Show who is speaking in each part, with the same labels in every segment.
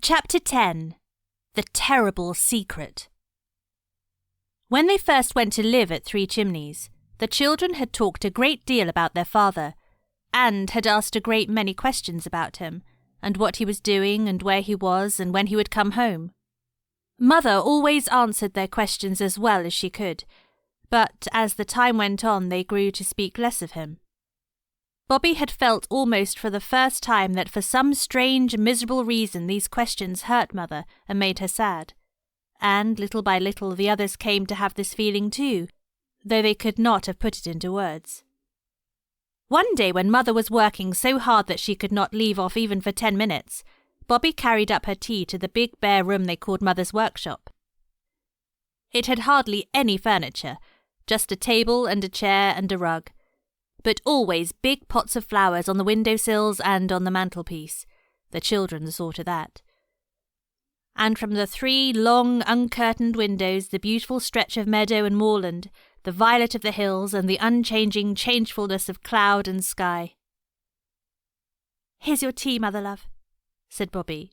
Speaker 1: Chapter 10. The Terrible Secret. When they first went to live at Three Chimneys, the children had talked a great deal about their father, and had asked a great many questions about him, and what he was doing, and where he was, and when he would come home. Mother always answered their questions as well as she could, but as the time went on they grew to speak less of him. Bobby had felt almost for the first time that for some strange, miserable reason these questions hurt Mother and made her sad, and little by little the others came to have this feeling too, though they could not have put it into words. One day when Mother was working so hard that she could not leave off even for 10 minutes, Bobby carried up her tea to the big bare room they called Mother's workshop. It had hardly any furniture, just a table and a chair and a rug, but always big pots of flowers on the window-sills and on the mantelpiece. The children saw to that. And from the 3 long, uncurtained windows the beautiful stretch of meadow and moorland, the violet of the hills, and the unchanging changefulness of cloud and sky. "Here's your tea, Mother love," said Bobby.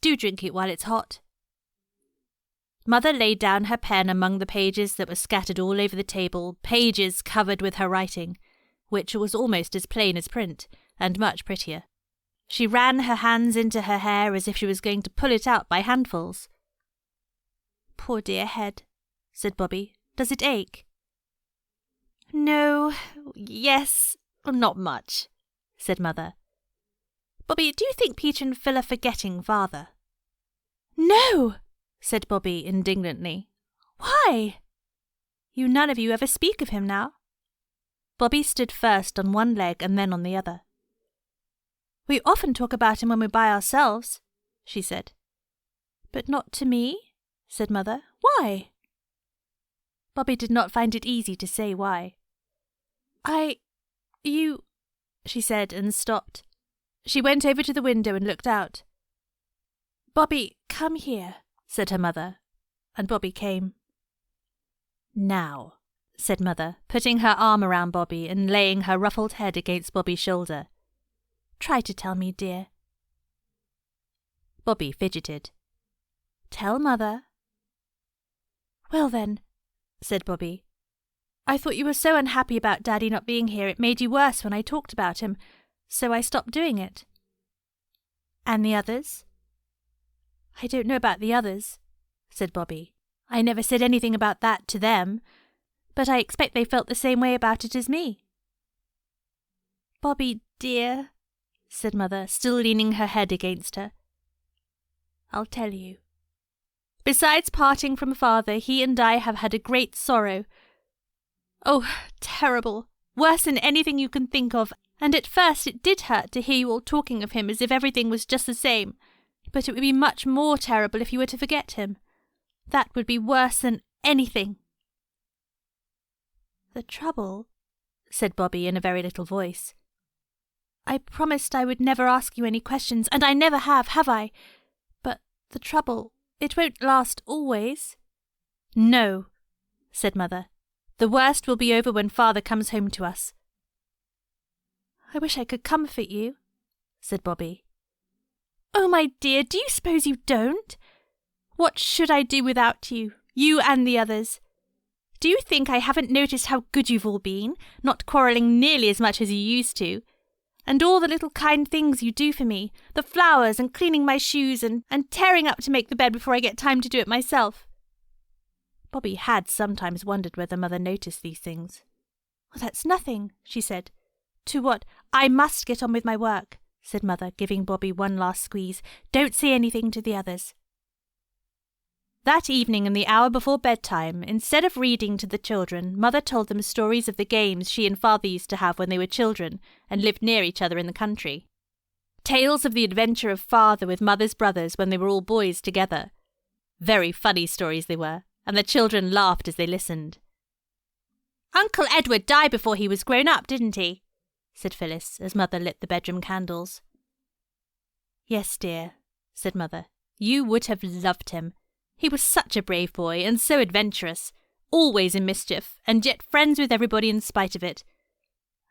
Speaker 1: "Do drink it while it's hot." Mother laid down her pen among the pages that were scattered all over the table, pages covered with her writing, which was almost as plain as print, and much prettier. She ran her hands into her hair as if she was going to pull it out by handfuls. "Poor dear head," said Bobby. "Does it ache?" "No, yes, not much," said Mother. "Bobby, do you think Peter and Phil are forgetting Father?" "No," said Bobby indignantly. "Why? You none of you ever speak of him now." Bobby stood first on one leg and then on the other. "We often talk about him when we're by ourselves," she said. "But not to me," said Mother. "Why?" Bobby did not find it easy to say why. You, she said and stopped. She went over to the window and looked out. "Bobby, come here," said her mother, and Bobby came. "Now," said Mother, putting her arm around Bobby and laying her ruffled head against Bobby's shoulder. "Try to tell me, dear." Bobby fidgeted. "Tell Mother." "Well then," said Bobby, "I thought you were so unhappy about Daddy not being here it made you worse when I talked about him, so I stopped doing it." "And the others?" "I don't know about the others," said Bobby. "I never said anything about that to them, but I expect they felt the same way about it as me." "Bobby, dear," said Mother, still leaning her head against her. "I'll tell you. Besides parting from Father, he and I have had a great sorrow. Oh, terrible, worse than anything you can think of, and at first it did hurt to hear you all talking of him as if everything was just the same, but it would be much more terrible if you were to forget him. That would be worse than anything." "The trouble," said Bobby in a very little voice. "I promised I would never ask you any questions, and I never have I? But the trouble, it won't last always." "No," said Mother. "The worst will be over when Father comes home to us." "I wish I could comfort you," said Bobby. "Oh, my dear, do you suppose you don't? What should I do without you, you and the others? Do you think I haven't noticed how good you've all been, not quarrelling nearly as much as you used to? And all the little kind things you do for me, the flowers and cleaning my shoes and tearing up to make the bed before I get time to do it myself." Bobby had sometimes wondered whether Mother noticed these things. "Well, that's nothing," she said. "To what? I must get on with my work," said Mother, giving Bobby one last squeeze. "Don't say anything to the others." That evening in the hour before bedtime, instead of reading to the children, Mother told them stories of the games she and Father used to have when they were children and lived near each other in the country. Tales of the adventure of Father with Mother's brothers when they were all boys together. Very funny stories they were, and the children laughed as they listened. "Uncle Edward died before he was grown up, didn't he?" said Phyllis, as Mother lit the bedroom candles. "Yes, dear," said Mother. "You would have loved him. He was such a brave boy, and so adventurous, always in mischief, and yet friends with everybody in spite of it.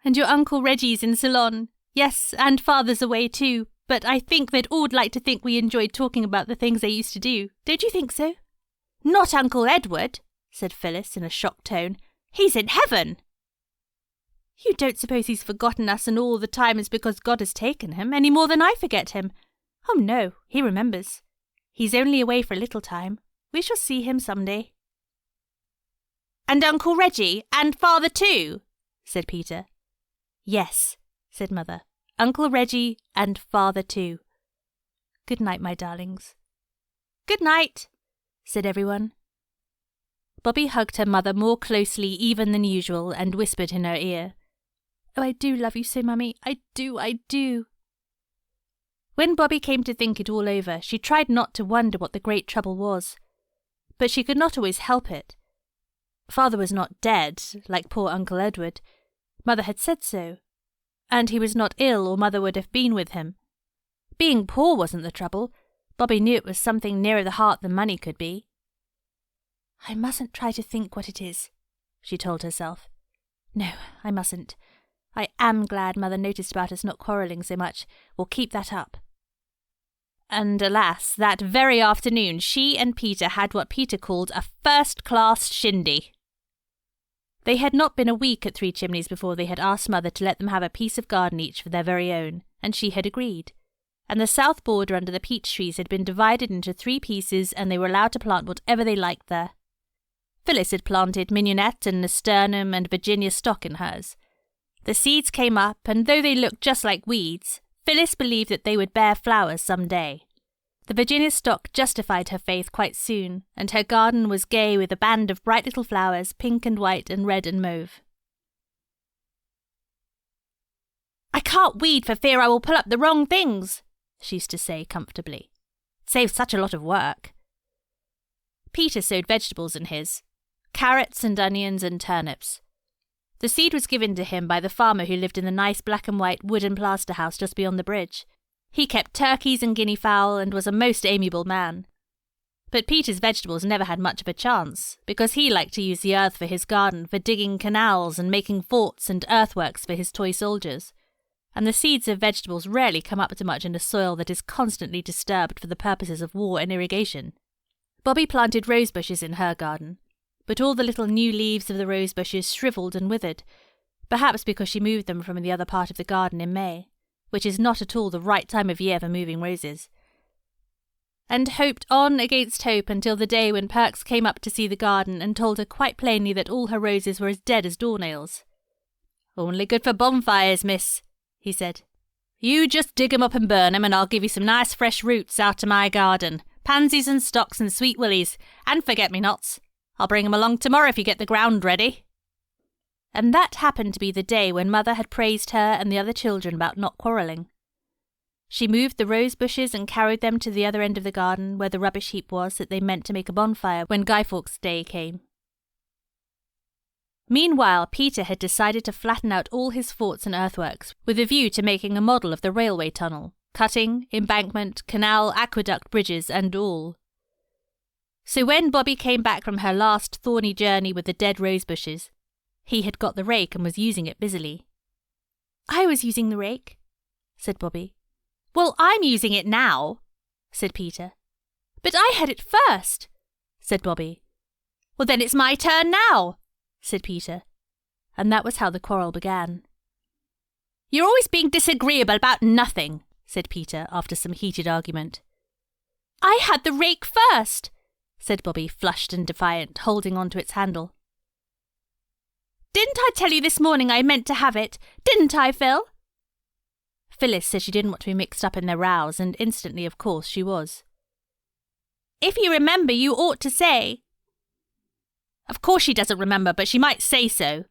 Speaker 1: And your Uncle Reggie's in Ceylon. Yes, and Father's away too, but I think they'd all like to think we enjoyed talking about the things they used to do. Don't you think so? Not Uncle Edward, said Phyllis in a shocked tone. He's in heaven. You don't suppose he's forgotten us and all the time is because God has taken him, any more than I forget him? Oh no, he remembers. He's only away for a little time. We shall see him some day. And Uncle Reggie, and Father too, said Peter. Yes, said Mother. Uncle Reggie and Father too. Good night, my darlings. Good night, said everyone. Bobby hugged her mother more closely even than usual and whispered in her ear, Oh, I do love you so, Mummy. I do. When Bobby came to think it all over, she tried not to wonder what the great trouble was. But she could not always help it. Father was not dead, like poor Uncle Edward. Mother had said so. And he was not ill, or Mother would have been with him. Being poor wasn't the trouble. Bobby knew it was something nearer the heart than money could be. I mustn't try to think what it is, she told herself. No, I mustn't. I am glad Mother noticed about us not quarrelling so much. We'll keep that up. And alas, that very afternoon she and Peter had what Peter called a first-class shindy. They had not been a week at Three Chimneys before they had asked Mother to let them have a piece of garden each for their very own, and she had agreed. And the south border under the peach trees had been divided into 3 pieces, and they were allowed to plant whatever they liked there. Phyllis had planted mignonette and nasturtium and Virginia stock in hers. The seeds came up, and though they looked just like weeds, Phyllis believed that they would bear flowers some day. The Virginia stock justified her faith quite soon, and her garden was gay with a band of bright little flowers, pink and white and red and mauve. I can't weed for fear I will pull up the wrong things, she used to say comfortably. It saves such a lot of work. Peter sowed vegetables in his, carrots and onions and turnips. The seed was given to him by the farmer who lived in the nice black and white wooden plaster house just beyond the bridge. He kept turkeys and guinea fowl and was a most amiable man. But Peter's vegetables never had much of a chance, because he liked to use the earth for his garden for digging canals and making forts and earthworks for his toy soldiers. And the seeds of vegetables rarely come up to much in a soil that is constantly disturbed for the purposes of war and irrigation. Bobby planted rose bushes in her garden, but all the little new leaves of the rose bushes shriveled and withered, perhaps because she moved them from the other part of the garden in May, which is not at all the right time of year for moving roses, and hoped on against hope until the day when Perks came up to see the garden and told her quite plainly that all her roses were as dead as doornails. Only good for bonfires, miss, he said. You just dig 'em up and burn 'em, and I'll give you some nice fresh roots out of my garden, pansies and stocks and sweet willies, and forget-me-nots. I'll bring 'em along tomorrow if you get the ground ready. And that happened to be the day when Mother had praised her and the other children about not quarrelling. She moved the rose bushes and carried them to the other end of the garden where the rubbish heap was that they meant to make a bonfire when Guy Fawkes' Day came. Meanwhile, Peter had decided to flatten out all his forts and earthworks with a view to making a model of the railway tunnel, cutting, embankment, canal, aqueduct, bridges, and all. So when Bobby came back from her last thorny journey with the dead rose bushes, he had got the rake and was using it busily. I was using the rake, said Bobby. Well, I'm using it now, said Peter. But I had it first, said Bobby. Well, then it's my turn now, said Peter. And that was how the quarrel began. You're always being disagreeable about nothing, said Peter after some heated argument. I had the rake first, said Bobby, flushed and defiant, holding on to its handle. Didn't I tell you this morning I meant to have it? Didn't I, Phil? Phyllis said she didn't want to be mixed up in their rows, and instantly, of course, she was. If you remember, you ought to say. Of course she doesn't remember, but she might say so.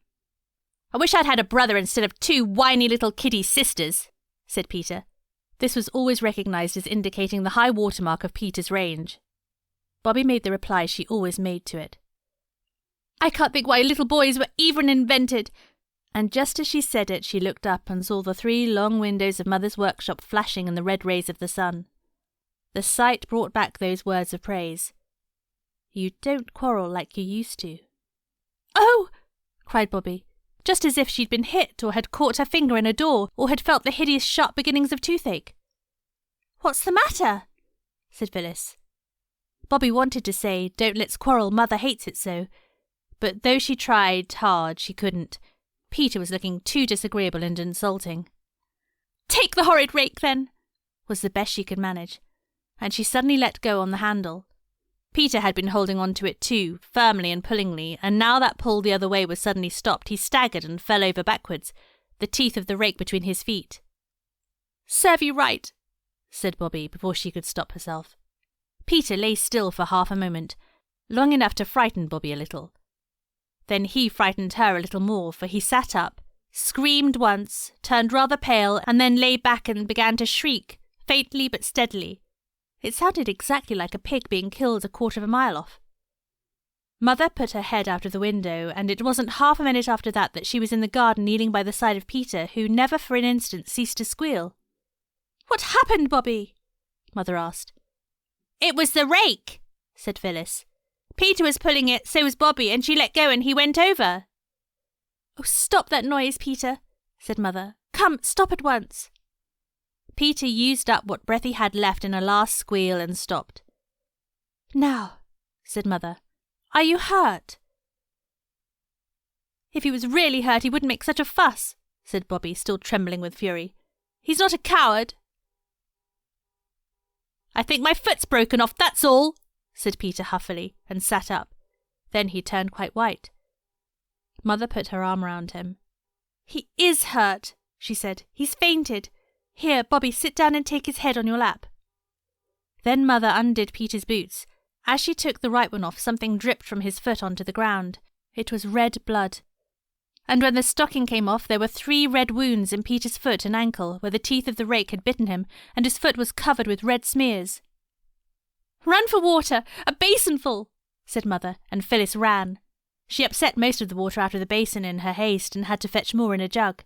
Speaker 1: I wish I'd had a brother instead of 2 whiny little kiddie sisters, said Peter. This was always recognised as indicating the high watermark of Peter's range. Bobby made the reply she always made to it. I can't think why little boys were even invented. And just as she said it, she looked up and saw the 3 long windows of Mother's workshop flashing in the red rays of the sun. The sight brought back those words of praise. You don't quarrel like you used to. Oh! cried Bobby, just as if she'd been hit or had caught her finger in a door or had felt the hideous sharp beginnings of toothache. "What's the matter?" said Phyllis. Bobby wanted to say, "Don't let's quarrel, Mother hates it so," but though she tried hard, she couldn't. Peter was looking too disagreeable and insulting. "Take the horrid rake, then," was the best she could manage, and she suddenly let go on the handle. Peter had been holding on to it too, firmly and pullingly, and now that pull the other way was suddenly stopped, he staggered and fell over backwards, the teeth of the rake between his feet. "Serve you right," said Bobby before she could stop herself. Peter lay still for half a moment, long enough to frighten Bobby a little. Then he frightened her a little more, for he sat up, screamed once, turned rather pale, and then lay back and began to shriek, faintly but steadily. It sounded exactly like a pig being killed a quarter of a mile off. Mother put her head out of the window, and it wasn't half a minute after that she was in the garden kneeling by the side of Peter, who never for an instant ceased to squeal. "What happened, Bobby?" Mother asked. "It was the rake," said Phyllis. "Peter was pulling it, so was Bobby, and she let go and he went over." "Oh, stop that noise, Peter," said Mother. "Come, stop at once." Peter used up what breath he had left in a last squeal and stopped. "Now," said Mother, "are you hurt?" "If he was really hurt, he wouldn't make such a fuss," said Bobby, still trembling with fury. "He's not a coward." "I think my foot's broken off, that's all," said Peter huffily, and sat up. Then he turned quite white. Mother put her arm round him. "He is hurt," she said. "He's fainted. Here, Bobby, sit down and take his head on your lap." Then Mother undid Peter's boots. As she took the right one off, something dripped from his foot onto the ground. It was red blood. And when the stocking came off, there were 3 red wounds in Peter's foot and ankle, where the teeth of the rake had bitten him, and his foot was covered with red smears. "Run for water! A basinful!" said Mother, and Phyllis ran. She upset most of the water out of the basin in her haste and had to fetch more in a jug.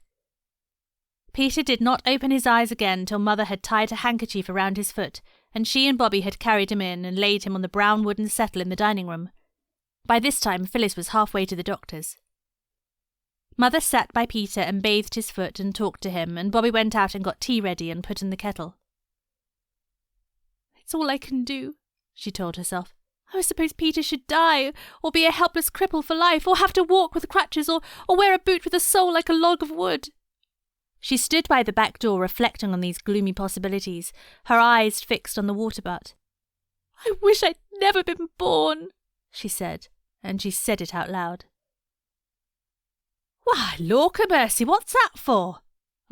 Speaker 1: Peter did not open his eyes again till Mother had tied a handkerchief around his foot, and she and Bobby had carried him in and laid him on the brown wooden settle in the dining room. By this time Phyllis was halfway to the doctor's. Mother sat by Peter and bathed his foot and talked to him, and Bobby went out and got tea ready and put in the kettle. "It's all I can do," she told herself. "I suppose Peter should die, or be a helpless cripple for life, or have to walk with crutches, or wear a boot with a sole like a log of wood." She stood by the back door reflecting on these gloomy possibilities, her eyes fixed on the water butt. "I wish I'd never been born," she said, and she said it out loud. "Why, lawk-a-mercy, what's that for?"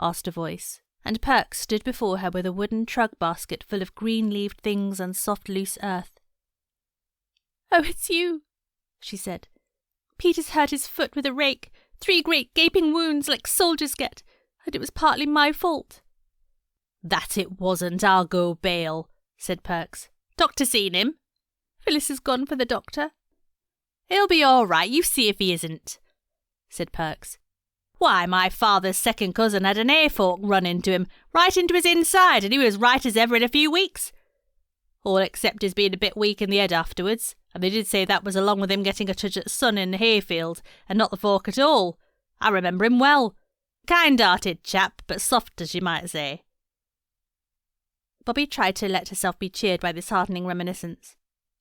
Speaker 1: asked a voice, and Perks stood before her with a wooden trug-basket full of green-leaved things and soft loose earth. "Oh, it's you," she said. "Peter's hurt his foot with a rake, 3 great gaping wounds like soldiers get, and it was partly my fault." "That it wasn't, I'll go bail," said Perks. "Doctor seen him?" "Phyllis has gone for the doctor." "He'll be all right, you see if he isn't," said Perks. "Why, my father's second cousin had an hay-fork run into him, right into his inside, and he was right as ever in a few weeks. All except his being a bit weak in the head afterwards, and they did say that was along with him getting a touch at the sun in the hayfield, and not the fork at all. I remember him well. Kind-hearted chap, but soft, as you might say." Bobby tried to let herself be cheered by this heartening reminiscence.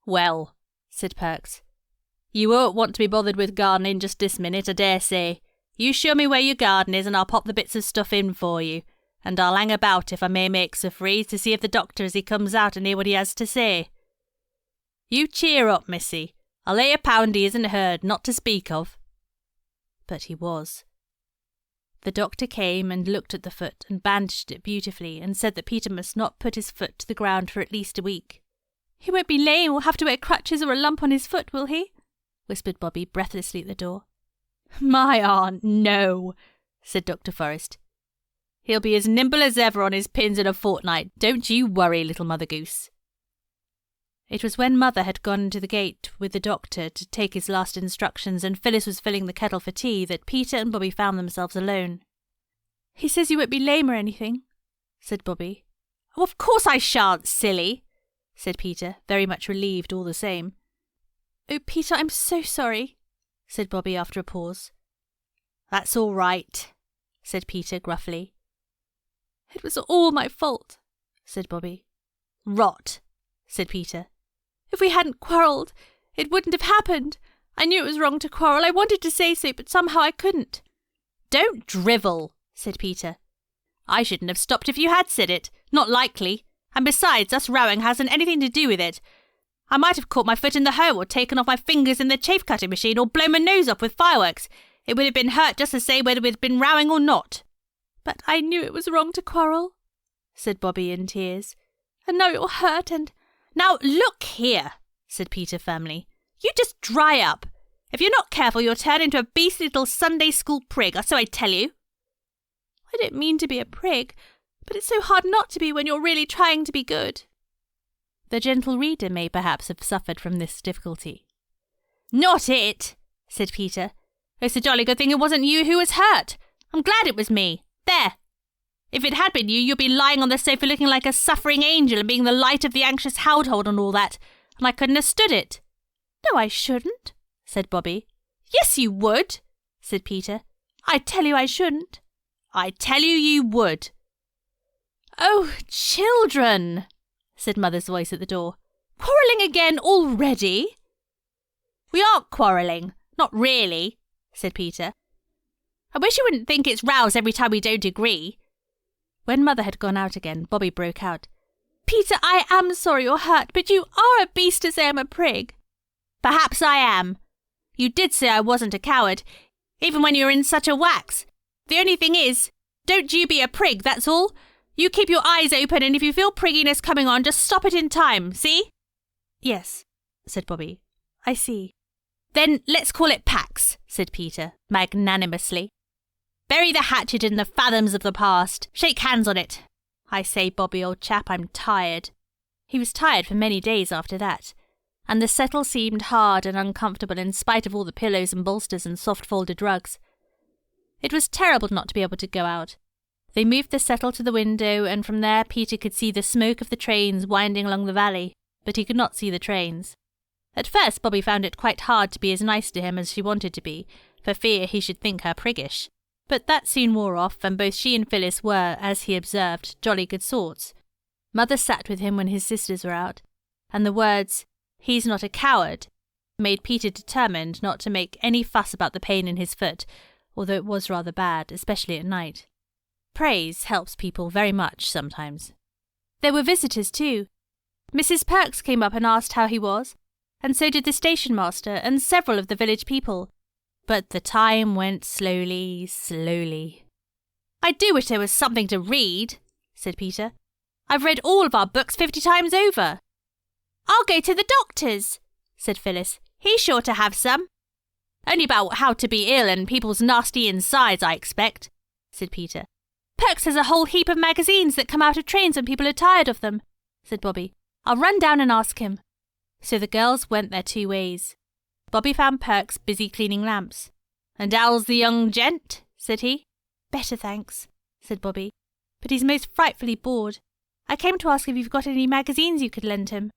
Speaker 1: "Well," said Perks, "you won't want to be bothered with gardening just this minute, I dare say. You show me where your garden is, and I'll pop the bits of stuff in for you, and I'll hang about, if I may make so free, to see if the doctor as he comes out and hear what he has to say. You cheer up, missy. I'll lay a pound he isn't heard, not to speak of." But he was. The doctor came and looked at the foot and bandaged it beautifully, and said that Peter must not put his foot to the ground for at least a week. "He won't be lame or have to wear crutches or a lump on his foot, will he?" whispered Bobby breathlessly at the door. "My aunt, no," said Dr. Forrest. "He'll be as nimble as ever on his pins in a fortnight. Don't you worry, little Mother Goose." It was when Mother had gone into the gate with the doctor to take his last instructions, and Phyllis was filling the kettle for tea, that Peter and Bobby found themselves alone. "He says you won't be lame or anything," said Bobby. "Oh, of course I shan't, silly," said Peter, very much relieved all the same. "Oh, Peter, I'm so sorry," said Bobby after a pause. "That's all right," said Peter gruffly. "It was all my fault," said Bobby. Rot, said Peter. If we hadn't quarrelled, it wouldn't have happened. I knew it was wrong to quarrel. I wanted to say so, but somehow I couldn't. Don't drivel, said Peter. I shouldn't have stopped if you had said it. Not likely. And besides, us rowing hasn't anything to do with it. I might have caught my foot in the hoe or taken off my fingers in the chaff-cutting machine or blown my nose off with fireworks. It would have been hurt just the same whether we'd been rowing or not. But I knew it was wrong to quarrel, said Bobby in tears. And now you're hurt and... Now look here, said Peter firmly. You just dry up. If you're not careful, you'll turn into a beastly little Sunday school prig, or so I tell you. I don't mean to be a prig, but it's so hard not to be when you're really trying to be good. The gentle reader may perhaps have suffered from this difficulty. Not it, said Peter. It's a jolly good thing it wasn't you who was hurt. I'm glad it was me. There. If it had been you, you'd be lying on the sofa looking like a suffering angel and being the light of the anxious household and all that, and I couldn't have stood it. No, I shouldn't, said Bobby. Yes, you would, said Peter. I tell you I shouldn't. I tell you you would. Oh, children, said Mother's voice at the door. Quarrelling again already? We aren't quarrelling, not really, said Peter. I wish you wouldn't think it's rows every time we don't agree. When Mother had gone out again, Bobby broke out. Peter, I am sorry you're hurt, but you are a beast to say I'm a prig. Perhaps I am. You did say I wasn't a coward, even when you were in such a wax. The only thing is, don't you be a prig, that's all. You keep your eyes open, and if you feel prigginess coming on, just stop it in time, see? Yes, said Bobby. I see. Then let's call it Pax, said Peter, magnanimously. Bury the hatchet in the fathoms of the past. Shake hands on it. I say, Bobby, old chap, I'm tired. He was tired for many days after that, and the settle seemed hard and uncomfortable in spite of all the pillows and bolsters and soft-folded rugs. It was terrible not to be able to go out. They moved the settle to the window, and from there Peter could see the smoke of the trains winding along the valley, but he could not see the trains. At first Bobby found it quite hard to be as nice to him as she wanted to be, for fear he should think her priggish. But that soon wore off, and both she and Phyllis were, as he observed, jolly good sorts. Mother sat with him when his sisters were out, and the words, "He's not a coward," made Peter determined not to make any fuss about the pain in his foot, although it was rather bad, especially at night. Praise helps people very much sometimes. There were visitors too. Mrs. Perks came up and asked how he was, and so did the station master and several of the village people. But the time went slowly, slowly. I do wish there was something to read, said Peter. I've read all of our books 50 times over. I'll go to the doctor's, said Phyllis. He's sure to have some. Only about how to be ill and people's nasty insides, I expect, said Peter. Perks has a whole heap of magazines that come out of trains when people are tired of them, said Bobby. I'll run down and ask him. So the girls went their two ways. Bobby found Perks busy cleaning lamps. And how's the young gent? Said he. Better, thanks, said Bobby. But he's most frightfully bored. I came to ask if you've got any magazines you could lend him.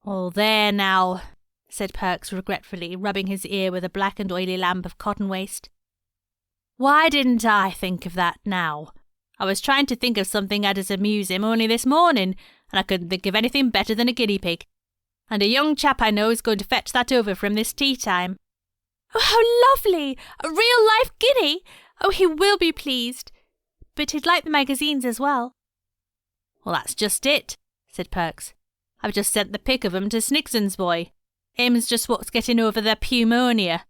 Speaker 1: Oh, there now, said Perks regretfully, rubbing his ear with a black and oily lamp of cotton waste. Why didn't I think of that now? I was trying to think of something that'd amuse him only this morning, and I couldn't think of anything better than a guinea pig. And a young chap I know is going to fetch that over from this tea time. Oh, how lovely! A real-life guinea! Oh, he will be pleased. But he'd like the magazines as well. Well, that's just it, said Perks. I've just sent the pick of 'em to Snigson's boy. Him's just what's getting over the pneumonia.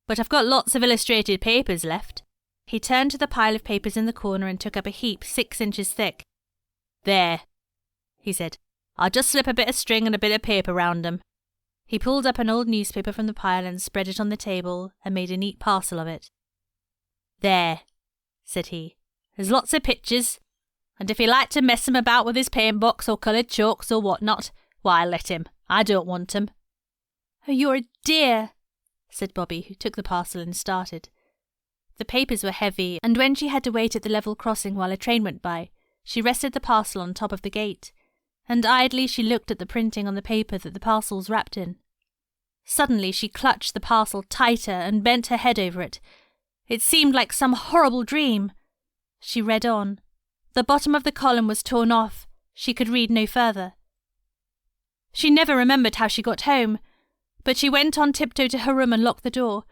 Speaker 1: But I've got lots of illustrated papers left. He turned to the pile of papers in the corner and took up a heap 6 inches thick. There, he said. I'll just slip a bit of string and a bit of paper round 'em. He pulled up an old newspaper from the pile and spread it on the table and made a neat parcel of it. There, said he. There's lots of pictures, and if he liked to mess 'em about with his paint box or coloured chalks or what not, why let him. I don't want 'em. Oh, you're a dear, said Bobby, who took the parcel and started. The papers were heavy, and when she had to wait at the level crossing while a train went by, she rested the parcel on top of the gate, and idly she looked at the printing on the paper that the parcel was wrapped in. Suddenly she clutched the parcel tighter and bent her head over it. It seemed like some horrible dream. She read on. The bottom of the column was torn off. she could read no further. She never remembered how she got home, but she went on tiptoe to her room and locked the door.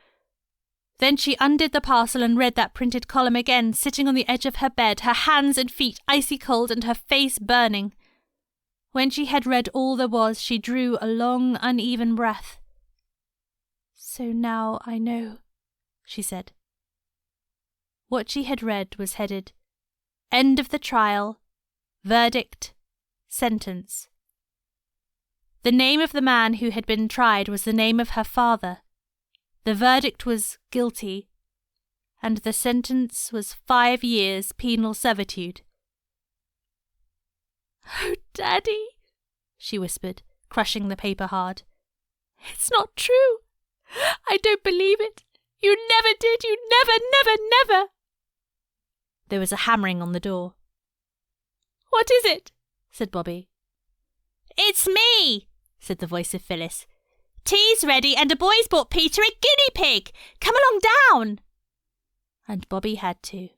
Speaker 1: Then she undid the parcel and read that printed column again, sitting on the edge of her bed, her hands and feet icy cold and her face burning. When she had read all there was, she drew a long, uneven breath. "So now I know," she said. What she had read was headed, "End of the trial, verdict, sentence." The name of the man who had been tried was the name of her father. The verdict was guilty, and the sentence was 5 years penal servitude. "Oh, Daddy," she whispered, crushing the paper hard. "It's not true. I don't believe it. You never did. You never, never, never." There was a hammering on the door. "What is it?" said Bobby. "It's me," said the voice of Phyllis. "Tea's ready and a boy's bought Peter a guinea pig. Come along down." And Bobby had to.